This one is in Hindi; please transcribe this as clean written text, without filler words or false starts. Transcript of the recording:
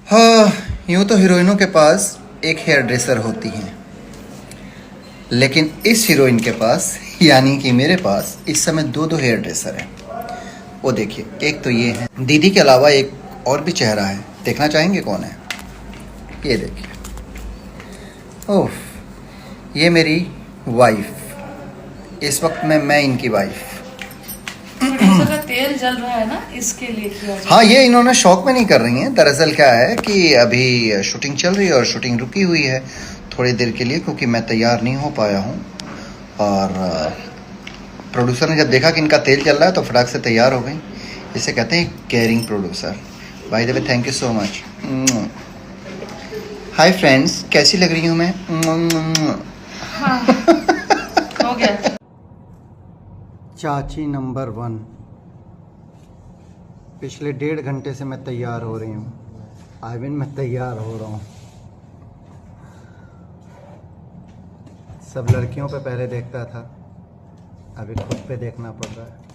हाँ, यूँ तो हीरोइनों के पास एक हेयर ड्रेसर होती हैं, लेकिन इस हीरोइन के पास यानी कि मेरे पास इस समय दो दो हेयर ड्रेसर हैं। वो देखिए, एक तो ये है, दीदी के अलावा एक और भी चेहरा है। देखना चाहेंगे कौन है? ये देखिए, ओह, ये मेरी वाइफ। इस वक्त मैं इनकी वाइफ। प्रोड्यूसर का तेल जल रहा है ना, इसके लिए किया जाए। हाँ, ये इन्होंने शौक में नहीं कर रही हैं। दरअसल क्या है कि अभी शूटिंग चल रही है और शूटिंग रुकी हुई है थोड़ी देर के लिए, क्योंकि मैं तैयार नहीं हो पाया हूँ। और प्रोड्यूसर ने जब देखा कि इनका तेल चल रहा है तो फटाक से तैयार हो गई। इसे कहते हैं caring producer. By the way, thank you so much. Hi friends, कैसी लग रही हूँ मैं? हाँ, हो गया। चाची नंबर 1। पिछले 1.5 घंटे से मैं तैयार हो रही हूँ। आई मीन मैं तैयार हो रहा हूँ। सब लड़कियों पे पहले देखता था, अभी खुद पे देखना पड़ रहा है।